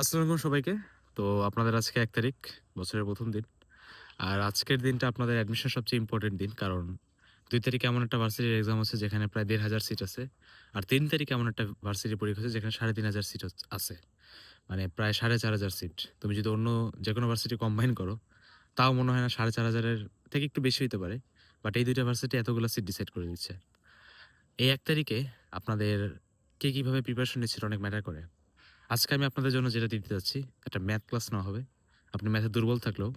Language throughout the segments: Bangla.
আসসালামু আলাইকুম সবাইকে। তো আপনাদের আজকে ১ তারিখ, বছরের ১ম দিন। আর আজকের দিনটা আপনাদের অ্যাডমিশন সবচেয়ে ইম্পোর্টেন্ট দিন। কারণ ২ তারিখে এমন একটা ভার্সিটির এক্সাম আছে যেখানে প্রায় ১,৫০০ সিট আছে। আর ৩ তারিখে এমন একটা ভার্সিটির পরীক্ষা আছে যেখানে ৩,৫০০ সিট আছে। মানে প্রায় ৪,৫০০ সিট। তুমি যদি অন্য যেকোনো ভার্সিটি কম্বাইন করো, তাও মনে হয় না ৪,৫০০ এর থেকে একটু বেশি হইতে পারে। বাট এই ২ টা ভার্সিটি এতগুলা সিট ডিসাইড করে দিচ্ছে। এই ১ তারিখে আপনাদের কে কিভাবে প্রিপারেশন নিচ্ছে এটা অনেক ম্যাটার করে। আজকে আমি আপনাদের জন্য যেটা দিতে যাচ্ছি, একটা ম্যাথ ক্লাস নেওয়া হবে। আপনি ম্যাথে দুর্বল থাকলেও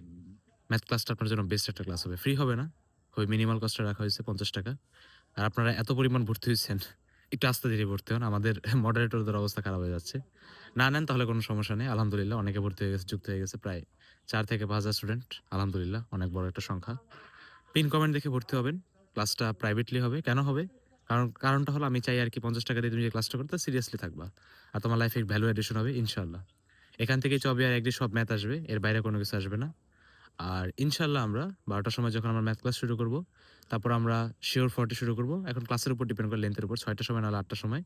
ম্যাথ ক্লাসটা আপনার জন্য বেস্ট একটা ক্লাস হবে। ফ্রি হবে না। খুবই মিনিমাল কস্টে রাখা হয়েছে ৳৫০। আর আপনারা এত পরিমাণ ভর্তি হইছেন, একটু আস্তে ধীরে ভর্তি হন। আমাদের মডারেটরদের অবস্থা খারাপ হয়ে যাচ্ছে। না নেন তাহলে কোনো সমস্যা নেই। আলহামদুলিল্লাহ অনেকে ভর্তি হয়ে গেছে, যুক্ত হয়ে গেছে প্রায় ৪ থেকে ৫,০০০ স্টুডেন্ট। আলহামদুলিল্লাহ অনেক বড় একটা সংখ্যা। পিন কমেন্ট দেখে ভর্তি হবেন। ক্লাসটা প্রাইভেটলি হবে। কেন হবে? কারণটা হলো আমি চাই আরকি ৳৫০ দিয়ে তুমি যে ক্লাসটা করতে সিরিয়াসলি থাকবা। আর তোমার লাইফে ভ্যালু এডিশন হবে ইনশাআল্লাহ। এখান থেকেই চবি আর এগ্রি সব ম্যাথ আসবে। এর বাইরে কোনো কিছু আসবে না। আর ইনশাআল্লাহ আমরা ১২ টার সময় যখন আমরা ম্যাথ ক্লাস শুরু করব, তারপর আমরা শিওর 40 শুরু করব। এখন ক্লাসের উপর ডিপেন্ড করে লেন্থের উপর ৬ টার সময় নাহলে ৮ টার সময়।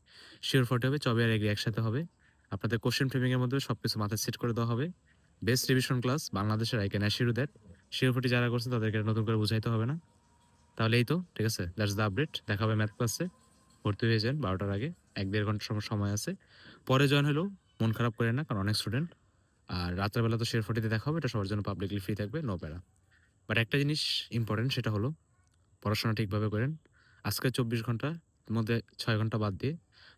শিওর 40 হবে, চবি আর এগ্রি একসাথে হবে। আপনাদের কোয়েশ্চেন ফ্রেমিং এর মধ্যে সবকিছু মাথায় সেট করে দেওয়া হবে। বেস্ট রিভিশন ক্লাস বাংলাদেশের I can assure that. Sure 40 যারা করছে তাদেরকে নতুন করে বুঝাইতে হবে না। তাহলে এই তো ঠিক আছে। That's the update. দেখা হবে ম্যাথ ক্লাসে। ভর্তি হয়ে যান ১২ টার আগে। ১-১.৫ ঘন্টা সময় আছে। পরে জয়েন হলেও মন খারাপ কইরেন না কারণ অনেক স্টুডেন্ট। আর রাতের বেলা তো শেয়ার 40 তে দেখা হবে। এটা সবার জন্য পাবলিকলি ফ্রি থাকবে। নো প্যারা। বাট একটা জিনিস ইম্পোর্টেন্ট সেটা হলো পড়াশোনা ঠিকভাবে করেন। আজকের ২৪ ঘন্টার মধ্যে ৬ ঘন্টা বাদ দিয়ে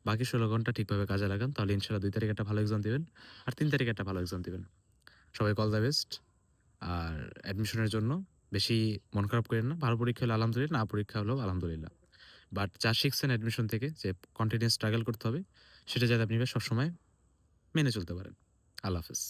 বাকি ১৬ ঘন্টা ঠিকভাবে কাজে লাগান। তাহলে ইনশাআল্লাহ ২ তারিখে একটা ভালো এক্সাম দিবেন। আর ৩ তারিখে একটা ভালো এক্সাম দিবেন। সবাইকে অল দ্য বেস্ট। আর অ্যাডমিশনের জন্য বেশি মন খারাপ কইরেন না। ভালো পরীক্ষা হলে আলহামদুলিল্লাহ, না পরীক্ষা হলেও আলহামদুলিল্লাহ। বাট যা শিখছেন অ্যাডমিশন থেকে যে কন্টিনিউয়াস স্ট্রাগল করতে হবে, সেটা যাতে আপনি সবসময় মেনে চলতে পারেন। আল্লাহ হাফেজ।